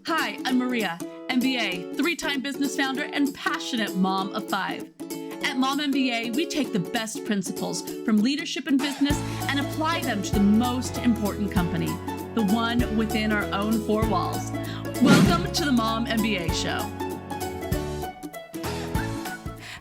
Hi, I'm Maria, MBA, three-time business founder and passionate mom of 5. At Mom MBA, we take the best principles from leadership and business and apply them to the most important company, the one within our own 4 walls. Welcome to the Mom MBA Show.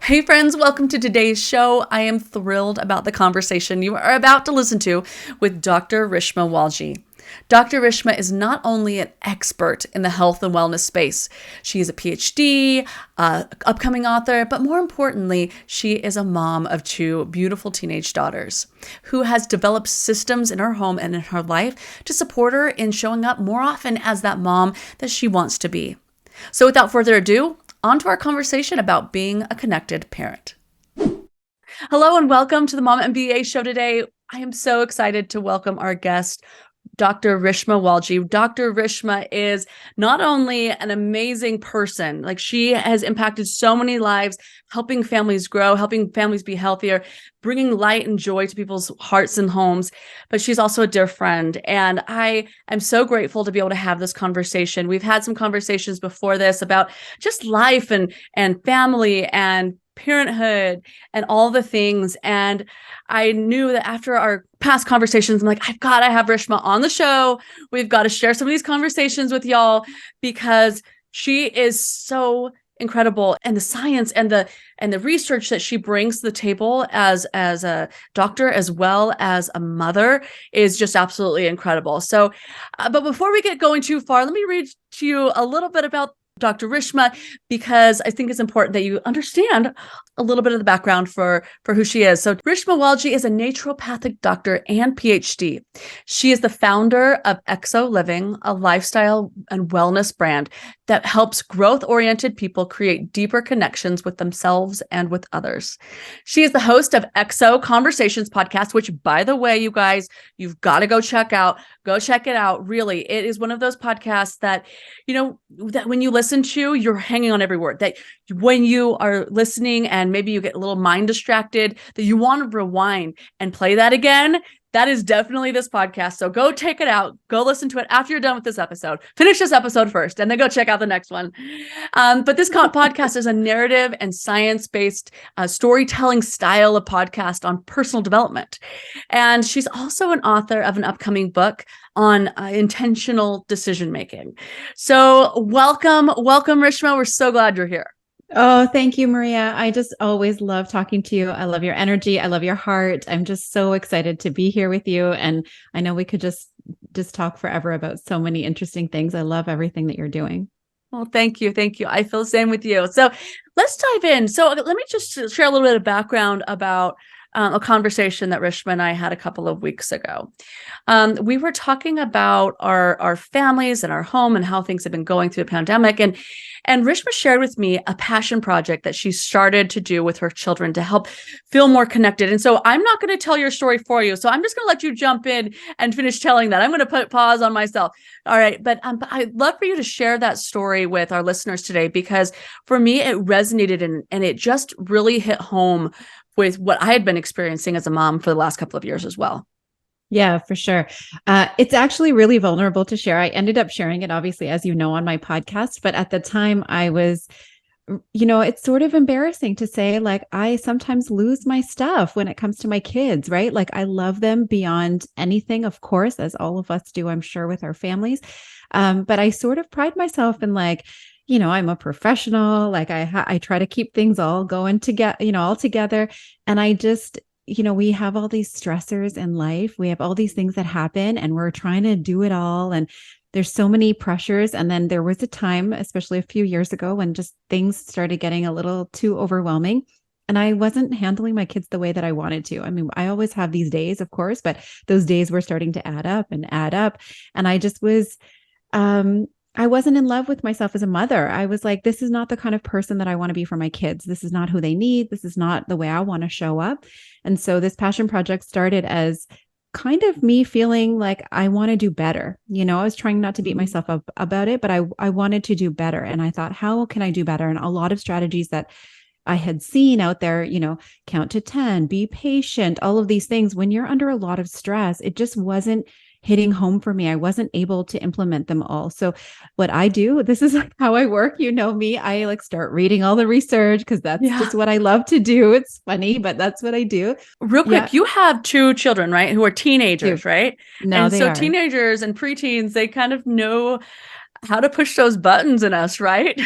Hey friends, welcome to today's show. I am thrilled about the conversation you are about to listen to with Dr. Rishma Walji. Dr. Rishma is not only an expert in the health and wellness space, she is a PhD, upcoming author, but more importantly, she is a mom of 2 beautiful teenage daughters who has developed systems in her home and in her life to support her in showing up more often as that mom that she wants to be. So without further ado, on to our conversation about being a connected parent. Hello and welcome to the Mom MBA show today. I am so excited to welcome our guest, Dr. Rishma Walji. Dr. Rishma is not only an amazing person, like she has impacted so many lives, helping families grow, helping families be healthier, bringing light and joy to people's hearts and homes, but she's also a dear friend. And I am so grateful to be able to have this conversation. We've had some conversations before this about just life and family and parenthood and all the things. And I knew that after our past conversations, I'm like, I've got to have Rishma on the show. We've got to share some of these conversations with y'all because she is so incredible. And the science and the research that she brings to the table as a doctor as well as a mother is just absolutely incredible. So, but before we get going too far, let me read to you a little bit about Dr. Rishma, because I think it's important that you understand a little bit of the background for who she is. So Rishma Walji is a naturopathic doctor and PhD. She is the founder of Exo Living, a lifestyle and wellness brand that helps growth-oriented people create deeper connections with themselves and with others. She is the host of Exo Conversations podcast, which, by the way, you guys, you've got to go check out. Go check it out. Really, it is one of those podcasts that, you know, that when you listen to, you're hanging on every word. That when you are listening and maybe you get a little mind distracted, that you want to rewind and play that again. That is definitely this podcast. So go check it out. Go listen to it after you're done with this episode. Finish this episode first and then go check out the next one. But this podcast is a narrative and science-based storytelling style of podcast on personal development. And she's also an author of an upcoming book on intentional decision-making. So welcome, Rishma. We're so glad you're here. Oh, thank you, Maria. I just always love talking to you. I love your energy. I love your heart. I'm just so excited to be here with you. And I know we could just talk forever about so many interesting things. I love everything that you're doing. Well, thank you. Thank you. I feel the same with you. So let's dive in. So let me just share a little bit of background about a conversation that Rishma and I had a couple of weeks ago. We were talking about our families and our home and how things have been going through the pandemic. And Rishma shared with me a passion project that she started to do with her children to help feel more connected. And so I'm not going to tell your story for you. So I'm just going to let you jump in and finish telling that. I'm going to put pause on myself. All right. But I'd love for you to share that story with our listeners today, because for me, it resonated and it just really hit home with what I had been experiencing as a mom for the last couple of years as well. Yeah, for sure. It's actually really vulnerable to share. I ended up sharing it, obviously, as you know, on my podcast. But at the time I was, it's sort of embarrassing to say, like, I sometimes lose my stuff when it comes to my kids, right? Like, I love them beyond anything, of course, as all of us do, I'm sure, with our families. But I sort of pride myself in, like, I'm a professional. Like I try to keep things all going together, all together. And I just, we have all these stressors in life. We have all these things that happen and we're trying to do it all. And there's so many pressures. And then there was a time, especially a few years ago, when just things started getting a little too overwhelming. And I wasn't handling my kids the way that I wanted to. I mean, I always have these days, of course, but those days were starting to add up. And I just was, I wasn't in love with myself as a mother. I was like, this is not the kind of person that I want to be for my kids. This is not who they need. This is not the way I want to show up. And so this passion project started as kind of me feeling like I want to do better. I was trying not to beat myself up about it, but I wanted to do better. And I thought, how can I do better? And a lot of strategies that I had seen out there, count to 10, be patient, all of these things. When you're under a lot of stress, it just wasn't hitting home for me. I wasn't able to implement them all. So what I do, this is like how I work. You know me, I like start reading all the research because that's Yeah. just what I love to do. It's funny, but that's what I do. Real Yeah. quick, you have two children, right? Who are Do. teenagers, right? No, And they so are. teenagers and preteens, they kind of know how to push those buttons in us, right?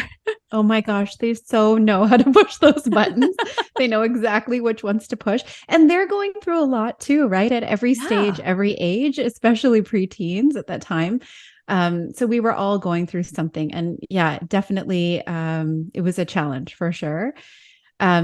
Oh my gosh, they so know how to push those buttons. They know exactly which ones to push. And they're going through a lot too, right? At every stage, Yeah. every age, especially preteens at that time. So we were all going through something. And yeah, definitely it was a challenge for sure.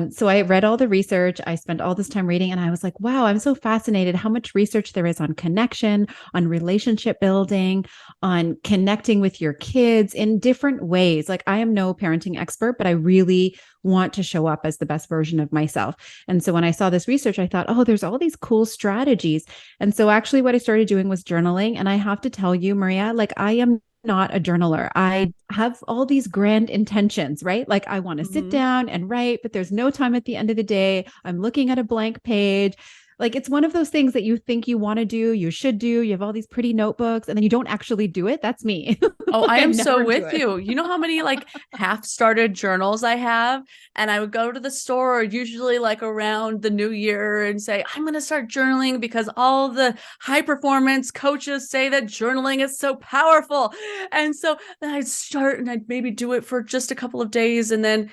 So I read all the research. I spent all this time reading, and I was like, wow, I'm so fascinated how much research there is on connection, on relationship building, on connecting with your kids in different ways. Like, I am no parenting expert, but I really want to show up as the best version of myself. And so when I saw this research, I thought, oh, there's all these cool strategies. And so actually, what I started doing was journaling. And I have to tell you, Maria, like, I am not a journaler. I have all these grand intentions, right? Like I want to sit Mm-hmm. down and write, but there's no time at the end of the day. I'm looking at a blank page. Like it's one of those things that you think you want to do, you should do. You have all these pretty notebooks and then you don't actually do it. That's me. Oh, I Like I am so never do with it. you. You know how many like half-started journals I have? And I would go to the store usually like around the new year and say, I'm going to start journaling because all the high performance coaches say that journaling is so powerful. And so then I'd start and I'd maybe do it for just a couple of days. And then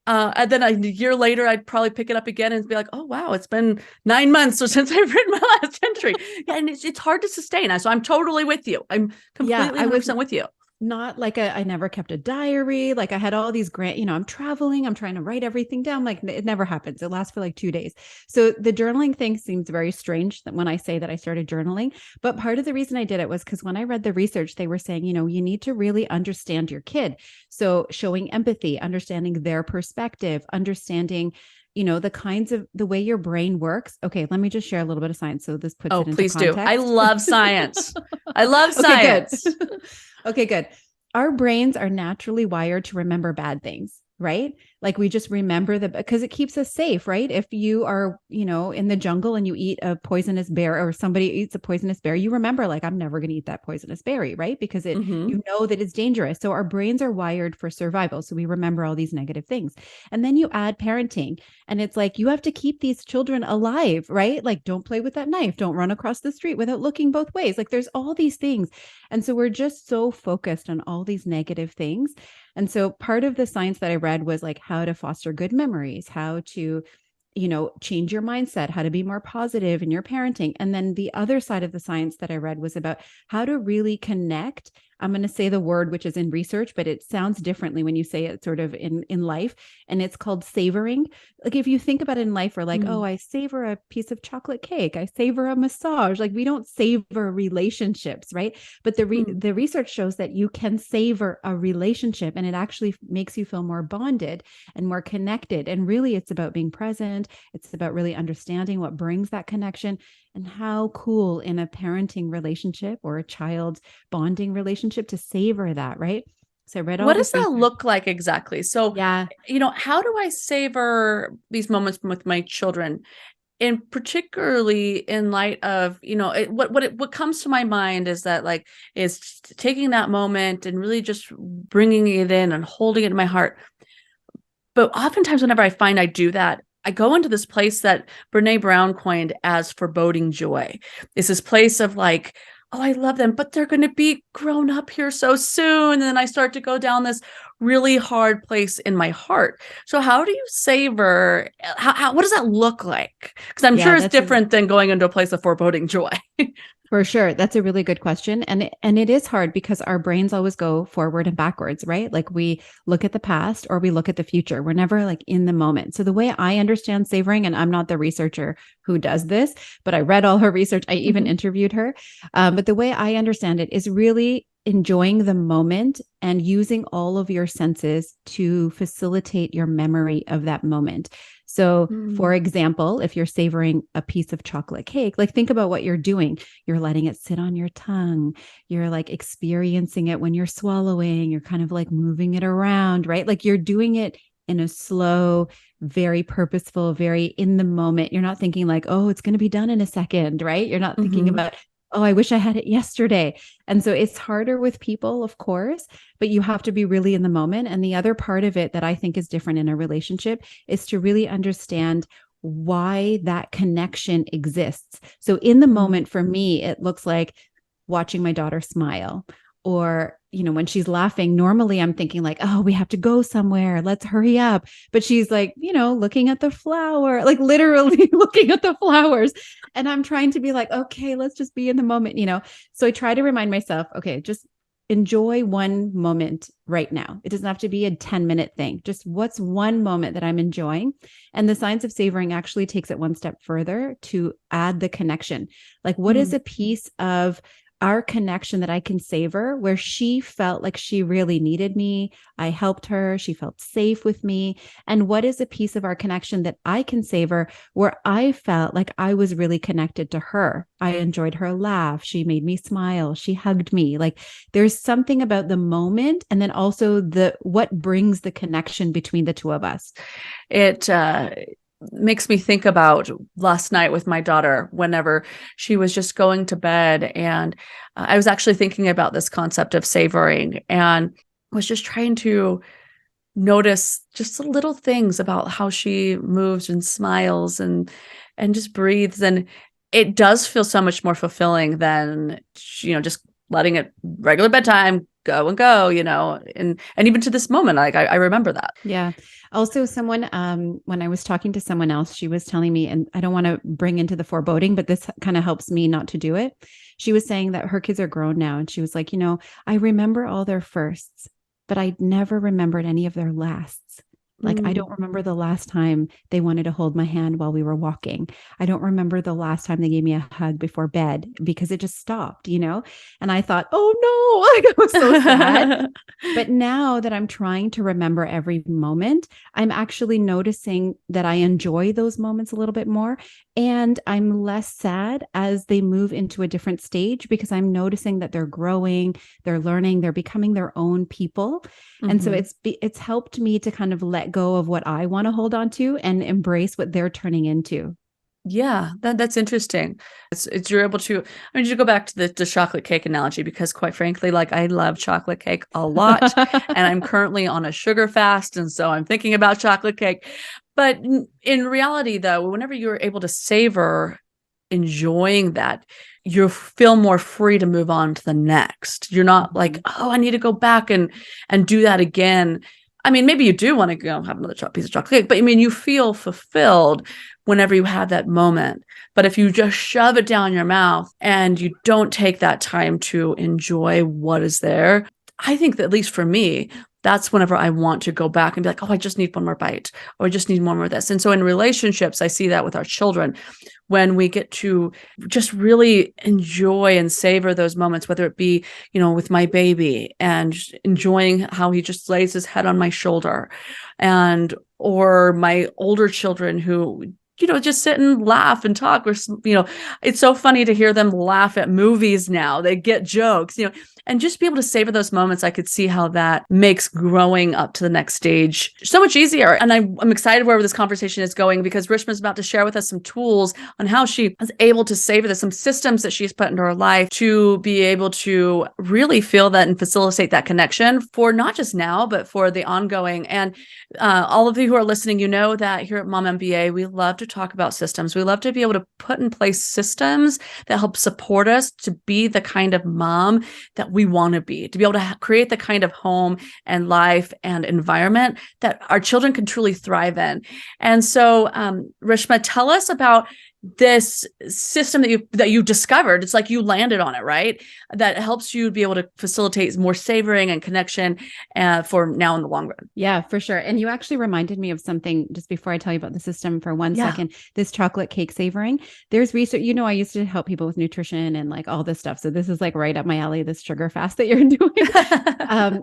a year later, I'd probably pick it up again and be like, oh, wow, it's been 9 months since I've written my last entry. Yeah, and it's hard to sustain. So I'm totally with you. I'm Yeah, completely I was 100% with you. not like I never kept a diary. Like I had all these I'm traveling, I'm trying to write everything down. Like it never happens. It lasts for like 2 days. So the journaling thing seems very strange that when I say that I started journaling, but part of the reason I did it was because when I read the research, they were saying, you need to really understand your kid. So showing empathy, understanding their perspective, understanding the way your brain works. Okay, let me just share a little bit of science so this puts Oh, it into please do. I context. love science. I love Okay, good. science. Okay, good. Our brains are naturally wired to remember bad things, right? Like we just remember because it keeps us safe, right? If you are, in the jungle and you eat a poisonous bear or somebody eats a poisonous bear, you remember like, I'm never going to eat that poisonous berry, right? Because Mm-hmm. you know that it's dangerous. So our brains are wired for survival. So we remember all these negative things. And then you add parenting and it's like, you have to keep these children alive, right? Like don't play with that knife. Don't run across the street without looking both ways. Like there's all these things. And so we're just so focused on all these negative things. And so part of the science that I read was like how to foster good memories, how to, change your mindset, how to be more positive in your parenting. And then the other side of the science that I read was about how to really connect. I'm going to say the word, which is in research, but it sounds differently when you say it sort of in life. And it's called savoring. Like if you think about it in life, we're like, oh, Mm. I savor a piece of chocolate cake. I savor a massage. Like we don't savor relationships, right? But Mm. the research shows that you can savor a relationship and it actually makes you feel more bonded and more connected. And really, it's about being present. It's about really understanding what brings that connection and how cool in a parenting relationship or a child bonding relationship to savor that, right? So I read all What does this that research. look like exactly? So, Yeah. how do I savor these moments with my children? And particularly in light of, what comes to my mind is that like is taking that moment and really just bringing it in and holding it in my heart. But oftentimes, whenever I find I do that, I go into this place that Brene Brown coined as foreboding joy. It's this place of like, oh, I love them, but they're going to be grown up here so soon. And then I start to go down this really hard place in my heart. So, how do you savor? What does that look like? Because I'm sure Yeah, it's different than going into a place of foreboding joy. for sure. That's a really good question. And it is hard because our brains always go forward and backwards, right? Like we look at the past or we look at the future. We're never like in the moment. So the way I understand savoring, and I'm not the researcher who does this, but I read all her research. I even Mhm. interviewed her. But the way I understand it is really enjoying the moment and using all of your senses to facilitate your memory of that moment. So, for Mm. example, if you're savoring a piece of chocolate cake, like think about what you're doing. You're letting it sit on your tongue. You're like experiencing it when you're swallowing. You're kind of like moving it around, right? Like you're doing it in a slow, very purposeful, very in the moment. You're not thinking like, oh, it's going to be done in a second, right? You're not thinking Mhm. about oh, I wish I had it yesterday. And so it's harder with people, of course, but you have to be really in the moment. And the other part of it that I think is different in a relationship is to really understand why that connection exists. So in the Mm. moment, for me, it looks like watching my daughter smile, or when she's laughing, normally I'm thinking like, oh, we have to go somewhere, let's hurry up, but she's like, looking at the flower, like literally looking at the flowers, and I'm trying to be like, okay, let's just be in the moment. So I try to remind myself, okay, just enjoy one moment right now. It doesn't have to be a 10-minute thing. Just what's one moment that I'm enjoying? And the science of savoring actually takes it one step further to add the connection. Like, what is Mm. a piece of our connection that I can savor where she felt like she really needed me? I helped her. She felt safe with me. And what is a piece of our connection that I can savor where I felt like I was really connected to her? I enjoyed her laugh. She made me smile. She hugged me. Like, there's something about the moment, and then also what brings the connection between the two of us. It makes me think about last night with my daughter, whenever she was just going to bed. And I was actually thinking about this concept of savoring, and was just trying to notice just the little things about how she moves and smiles and just breathes. And it does feel so much more fulfilling than, just letting it regular bedtime go and go, and even to this moment, like I remember that. Yeah. Also, someone, when I was talking to someone else, she was telling me, and I don't want to bring into the foreboding, but this kind of helps me not to do it. She was saying that her kids are grown now. And she was like, I remember all their firsts, but I never remembered any of their lasts. Like, I don't remember the last time they wanted to hold my hand while we were walking. I don't remember the last time they gave me a hug before bed, because it just stopped. And I thought, oh no, like, I was so sad. But now that I'm trying to remember every moment, I'm actually noticing that I enjoy those moments a little bit more. And I'm less sad as they move into a different stage, because I'm noticing that they're growing, they're learning, they're becoming their own people. And so it's helped me to kind of let go of what I want to hold on to and embrace what they're turning into. Yeah, that's interesting. It's you're able to. I mean, to go back to the chocolate cake analogy, because quite frankly, like, I love chocolate cake a lot, and I'm currently on a sugar fast, and so I'm thinking about chocolate cake. But in reality, though, whenever you're able to savor enjoying that, you feel more free to move on to the next. You're not like, oh, I need to go back and do that again. I mean, maybe you do want to go have another piece of chocolate cake, but I mean, you feel fulfilled whenever you have that moment. But if you just shove it down your mouth and you don't take that time to enjoy what is there, I think that, at least for me, that's whenever I want to go back and be like, oh, I just need one more bite, or I just need one more of this. And so in relationships, I see that with our children, when we get to just really enjoy and savor those moments, whether it be, with my baby and enjoying how he just lays his head on my shoulder, or my older children who, just sit and laugh and talk, or, it's so funny to hear them laugh at movies now. They get jokes, and just be able to savor those moments. I could see how that makes growing up to the next stage so much easier. And I'm excited where this conversation is going, because Rishma's about to share with us some tools on how she is able to savor this, some systems that she's put into her life to be able to really feel that and facilitate that connection for not just now, but for the ongoing. And all of you who are listening, that here at Mom MBA, we love to talk about systems. We love to be able to put in place systems that help support us to be the kind of mom that we want to be able to create the kind of home and life and environment that our children can truly thrive in. And so, Rishma, tell us about this system that you discovered. It's like you landed on it, right? That helps you be able to facilitate more savoring and connection for now in the long run. Yeah, for sure. And you actually reminded me of something just before I tell you about the system for one second. This chocolate cake savoring. There's research, I used to help people with nutrition and like all this stuff. So this is like right up my alley, this sugar fast that you're doing.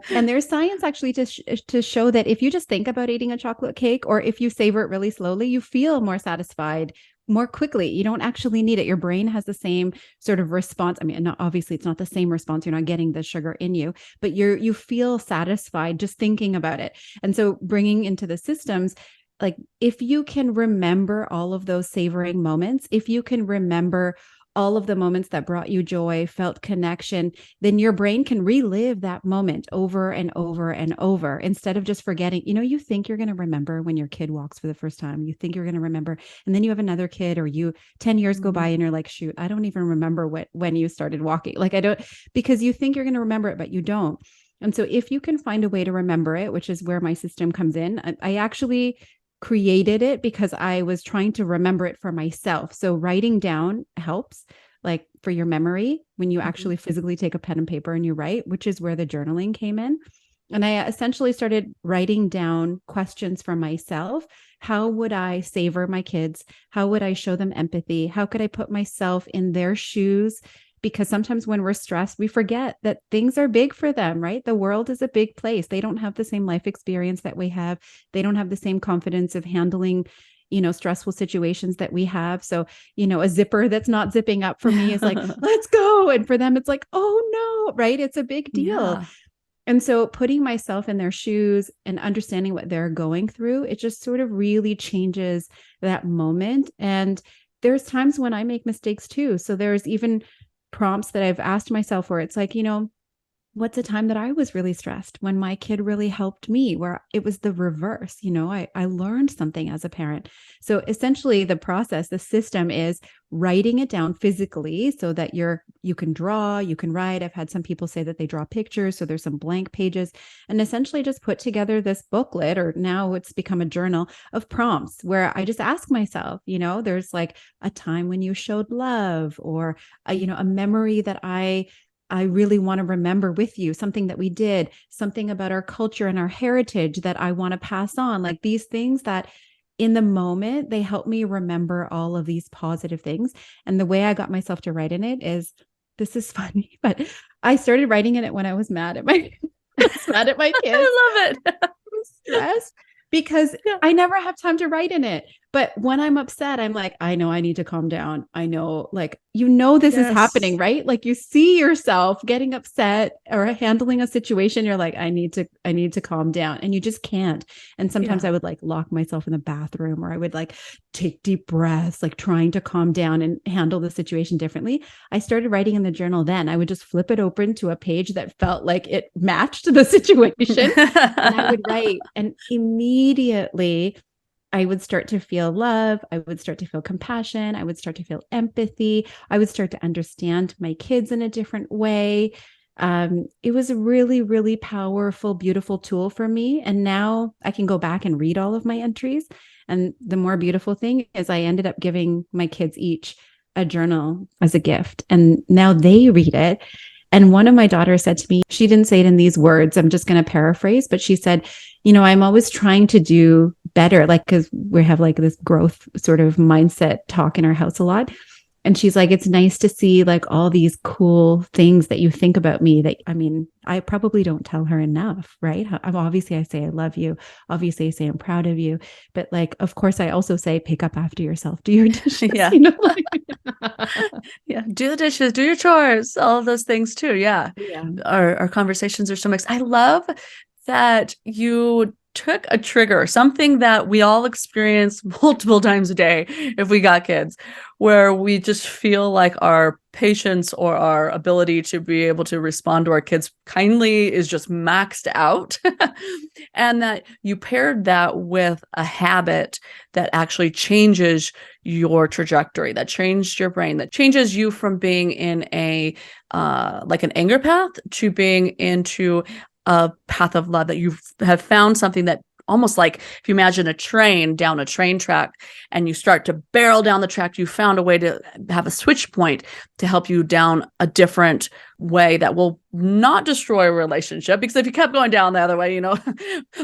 And there's science actually to show that if you just think about eating a chocolate cake, or if you savor it really slowly, you feel more satisfied more quickly. You don't actually need it. Your brain has the same sort of response. I mean, obviously it's not the same response. You're not getting the sugar in you, but you feel satisfied just thinking about it. And so bringing into the systems, like, if you can remember all of those savoring moments, if you can remember all of the moments that brought you joy, felt connection, then your brain can relive that moment over and over and over instead of just forgetting. You think you're going to remember when your kid walks for the first time. You think you're going to remember, and then you have another kid, or 10 years go by and you're like, shoot, I don't even remember when you started walking. Like, I don't, because you think you're going to remember it, but you don't. And so if you can find a way to remember it, which is where my system comes in, I actually created it because I was trying to remember it for myself. So writing down helps, like for your memory, when you actually physically take a pen and paper and you write, which is where the journaling came in. And I essentially started writing down questions for myself. How would I savor my kids? How would I show them empathy? How could I put myself in their shoes? Because sometimes when we're stressed, we forget that things are big for them, right? The world is a big place. They don't have the same life experience that we have. They don't have the same confidence of handling, stressful situations that we have. So, a zipper that's not zipping up for me is like, let's go. And for them, it's like, oh no, right? It's a big deal. Yeah. And so putting myself in their shoes and understanding what they're going through, it just sort of really changes that moment. And there's times when I make mistakes too. So there's even prompts that I've asked myself where it's like, what's a time that I was really stressed when my kid really helped me, where it was the reverse. I learned something as a parent. So essentially the process, the system is writing it down physically so that you can draw, you can write. I've had some people say that they draw pictures. So there's some blank pages, and essentially just put together this booklet, or now it's become a journal of prompts where I just ask myself, there's like a time when you showed love, or a memory that I really want to remember with you, something that we did, something about our culture and our heritage that I want to pass on. Like these things that in the moment, they help me remember all of these positive things. And the way I got myself to write in it is, this is funny, but I started writing in it when I was mad at my, mad at my kids. I love it. I was stressed because I never have time to write in it. But when I'm upset, I'm like, I know I need to calm down. I know, like, this is happening, right? Like you see yourself getting upset or handling a situation. You're like, I need to calm down, and you just can't. And sometimes I would like lock myself in the bathroom, or I would like take deep breaths, like trying to calm down and handle the situation differently. I started writing in the journal then. I would just flip it open to a page that felt like it matched the situation. And I would write, and immediately I would start to feel love. I would start to feel compassion. I would start to feel empathy. I would start to understand my kids in a different way. It was a really, really powerful, beautiful tool for me. And now I can go back and read all of my entries. And the more beautiful thing is I ended up giving my kids each a journal as a gift. And now they read it. And one of my daughters said to me, she didn't say it in these words, I'm just going to paraphrase, but she said, I'm always trying to do better, like, because we have like this growth sort of mindset talk in our house a lot. And she's like, it's nice to see like all these cool things that you think about me that, I probably don't tell her enough, right? Obviously I say, I love you. Obviously I say, I'm proud of you. But like, of course I also say, pick up after yourself, do your dishes, Yeah. Yeah. Do the dishes, do your chores, all of those things too. Yeah. Our conversations are so mixed. I love that you took a trigger, something that we all experience multiple times a day if we got kids, where we just feel like our patience or our ability to be able to respond to our kids kindly is just maxed out. And that you paired that with a habit that actually changes your trajectory, that changed your brain, that changes you from being in a like an anger path to being into a path of love, that you have found something that almost like if you imagine a train down a train track and you start to barrel down the track, you found a way to have a switch point to help you down a different way that will not destroy a relationship. Because if you kept going down the other way,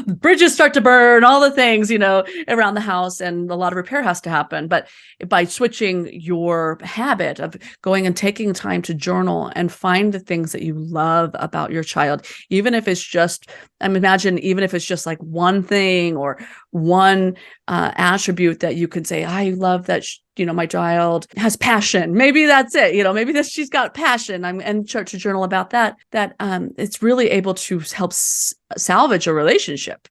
bridges start to burn, all the things, around the house, and a lot of repair has to happen. But by switching your habit of going and taking time to journal and find the things that you love about your child, even if it's just, even if it's just like one thing or one attribute that you could say, I love that, my child has passion. Maybe that's it. Maybe that she's got passion. And start to journal about that it's really able to help salvage a relationship,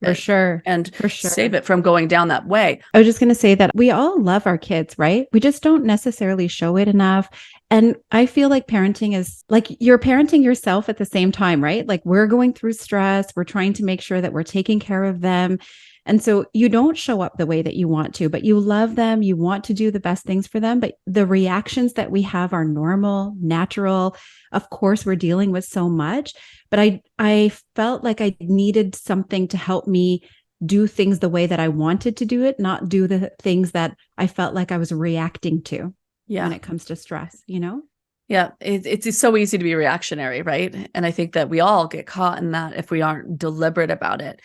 For sure. and For sure. save it from going down that way. I was just going to say that we all love our kids, right? We just don't necessarily show it enough. And I feel like parenting is like you're parenting yourself at the same time, right? Like we're going through stress. We're trying to make sure that we're taking care of them. And so you don't show up the way that you want to, but you love them. You want to do the best things for them. But the reactions that we have are normal, natural. Of course, we're dealing with so much, but I felt like I needed something to help me do things the way that I wanted to do it, not do the things that I felt like I was reacting to when it comes to stress, Yeah, it's so easy to be reactionary, right? And I think that we all get caught in that if we aren't deliberate about it.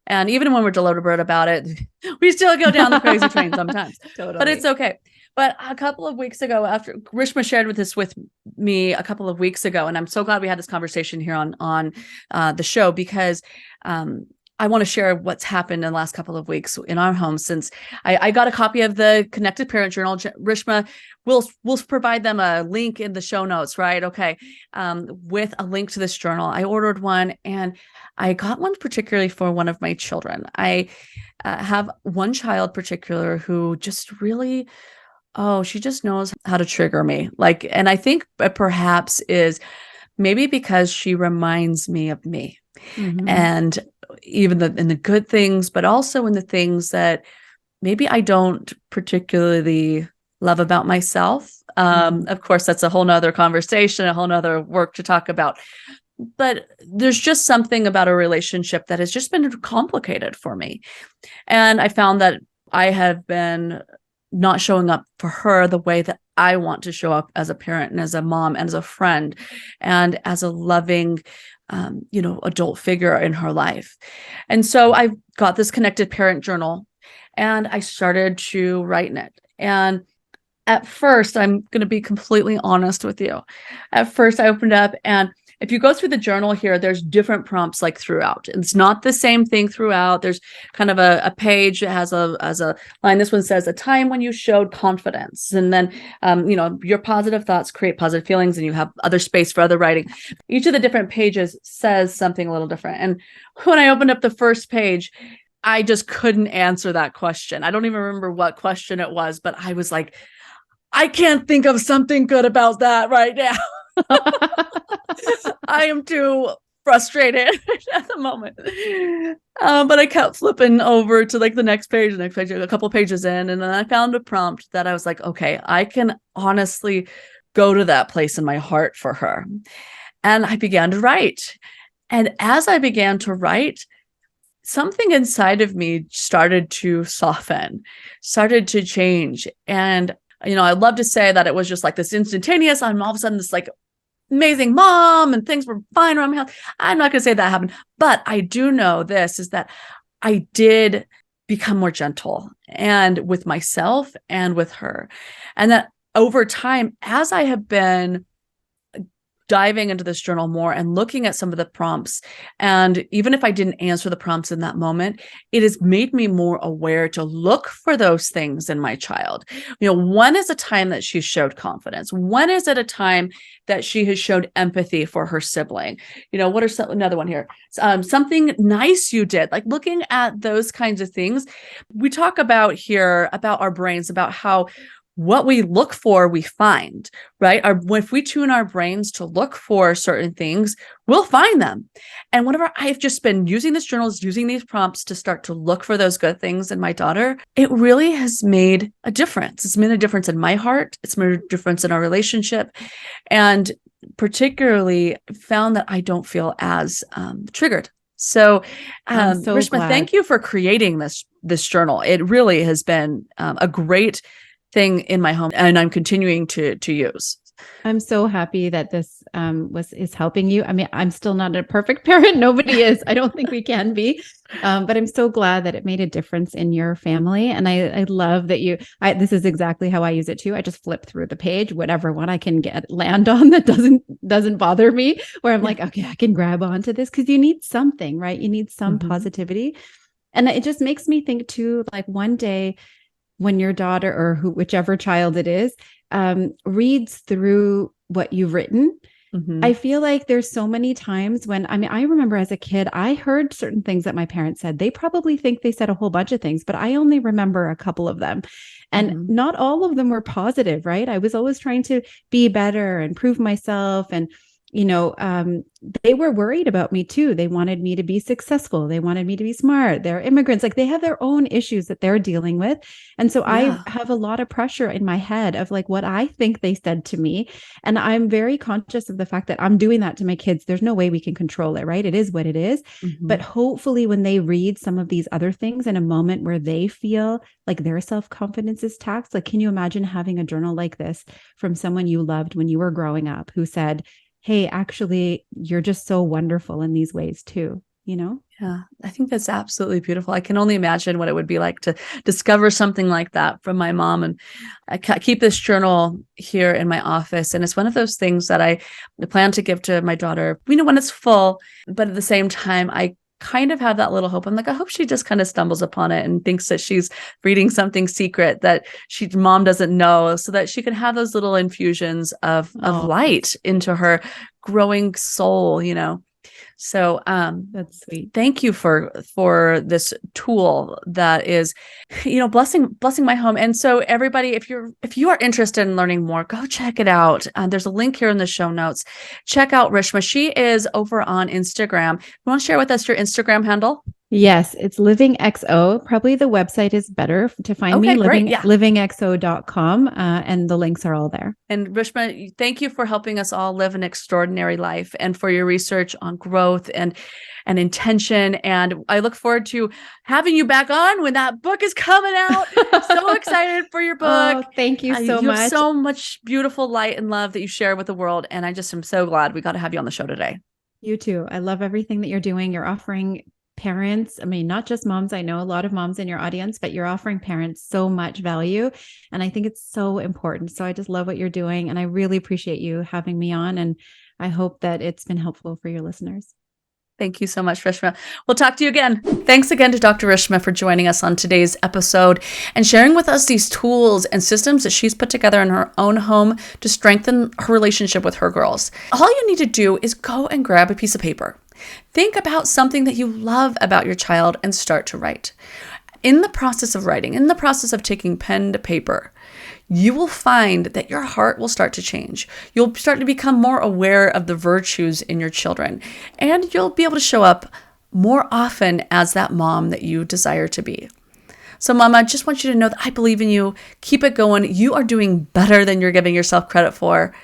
And even when we're deliberate about it, we still go down the crazy train sometimes. Totally. But it's okay. But a couple of weeks ago, after Rishma shared this with me a couple of weeks ago, and I'm so glad we had this conversation here on the show, because I want to share what's happened in the last couple of weeks in our home since I got a copy of the Connected Parent Journal. Rishma, we'll provide them a link in the show notes, right? Okay. With a link to this journal. I ordered one and I got one particularly for one of my children. I have one child particular who just really, she just knows how to trigger me. And I think perhaps is maybe because she reminds me of me. Mm-hmm. And even in the good things, but also in the things that maybe I don't particularly love about myself. Of course, that's a whole nother conversation, a whole nother work to talk about. But there's just something about a relationship that has just been complicated for me. And I found that I have been not showing up for her the way that I want to show up as a parent and as a mom and as a friend and as a loving adult figure in her life. And so I got this Connected Parent Journal and I started to write in it. And at first, I'm going to be completely honest with you. At first, I opened up, and if you go through the journal here, there's different prompts throughout. It's not the same thing throughout. There's kind of a page that has a line. This one says, a time when you showed confidence. And then, your positive thoughts create positive feelings, and you have other space for other writing. Each of the different pages says something a little different. And when I opened up the first page, I just couldn't answer that question. I don't even remember what question it was, but I was like, I can't think of something good about that right now. I am too frustrated at the moment. But I kept flipping over to the next page, a couple pages in, and then I found a prompt that I was like, okay, I can honestly go to that place in my heart for her. And I began to write. And as I began to write, something inside of me started to soften, started to change. And I'd love to say that it was just this instantaneous, I'm all of a sudden this amazing mom and things were fine around my house. I'm not going to say that happened, but I do know this is that I did become more gentle and with myself and with her. And that over time, as I have been diving into this journal more and looking at some of the prompts, and even if I didn't answer the prompts in that moment, it has made me more aware to look for those things in my child. When is a time that she showed confidence? When is it a time that she has showed empathy for her sibling? What are another one here? Something nice you did, looking at those kinds of things. We talk about here about our brains, about how what we look for, we find, right? If we tune our brains to look for certain things, we'll find them. And whenever I've just been using this journals, using these prompts to start to look for those good things in my daughter, it really has made a difference. It's made a difference in my heart. It's made a difference in our relationship. And particularly found that I don't feel as triggered. So, Rishma, glad. Thank you for creating this journal. It really has been a great thing in my home, and I'm continuing to use. I'm so happy that this is helping you. I mean, I'm still not a perfect parent. Nobody is. I don't think we can be. But I'm so glad that it made a difference in your family. And I love that this is exactly how I use it too. I just flip through the page, whatever one I can land on that doesn't bother me, where I'm like, okay, I can grab onto this, because you need something, right? You need some positivity. And it just makes me think too, one day when your daughter or whichever child it is, reads through what you've written, I feel like there's so many times when, I mean, I remember as a kid, I heard certain things that my parents said. They probably think they said a whole bunch of things, but I only remember a couple of them. And not all of them were positive, right? I was always trying to be better and prove myself. And, they were worried about me too. They wanted me to be successful. They wanted me to be smart. They're immigrants. Like, they have their own issues that they're dealing with. And so I have a lot of pressure in my head of like what I think they said to me. And I'm very conscious of the fact that I'm doing that to my kids. There's no way we can control it, right? It is what it is. But hopefully when they read some of these other things in a moment where they feel like their self-confidence is taxed, like, can you imagine having a journal like this from someone you loved when you were growing up who said, hey, actually, you're just so wonderful in these ways too, Yeah, I think that's absolutely beautiful. I can only imagine what it would be like to discover something like that from my mom. And I keep this journal here in my office. And it's one of those things that I plan to give to my daughter, when it's full. But at the same time, I kind of have that little hope. I'm like, I hope she just kind of stumbles upon it and thinks that she's reading something secret that mom doesn't know, so that she can have those little infusions of light into her growing soul, So that's sweet. Thank you for this tool that is, blessing my home. And so everybody, if you are interested in learning more, go check it out. There's a link here in the show notes. Check out Rishma. She is over on Instagram. You want to share with us your Instagram handle? Yes, it's Living XO. Probably the website is better to find me, livingxo.com. And the links are all there. And Rishma, thank you for helping us all live an extraordinary life, and for your research on growth and intention. And I look forward to having you back on when that book is coming out. So excited for your book. Oh, thank you so much. You have so much beautiful light and love that you share with the world. And I just am so glad we got to have you on the show today. You too. I love everything that you're doing. You're offering parents, I mean, not just moms. I know a lot of moms in your audience, but you're offering parents so much value. And I think it's so important. So I just love what you're doing. And I really appreciate you having me on. And I hope that it's been helpful for your listeners. Thank you so much, Rishma. We'll talk to you again. Thanks again to Dr. Rishma for joining us on today's episode and sharing with us these tools and systems that she's put together in her own home to strengthen her relationship with her girls. All you need to do is go and grab a piece of paper. Think about something that you love about your child and start to write. In the process of writing, in the process of taking pen to paper, you will find that your heart will start to change. You'll start to become more aware of the virtues in your children, and you'll be able to show up more often as that mom that you desire to be. So Mama, I just want you to know that I believe in you. Keep it going. You are doing better than you're giving yourself credit for.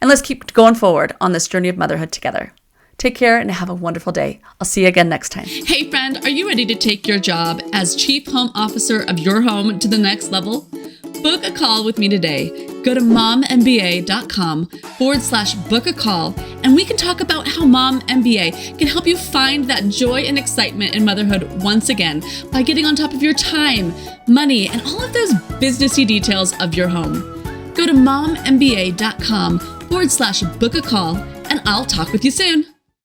And let's keep going forward on this journey of motherhood together. Take care and have a wonderful day. I'll see you again next time. Hey friend, are you ready to take your job as Chief Home Officer of your home to the next level? Book a call with me today. Go to mommba.com/book a call, and we can talk about how Mom MBA can help you find that joy and excitement in motherhood once again by getting on top of your time, money, and all of those businessy details of your home. Go to mommba.com/book a call, and I'll talk with you soon.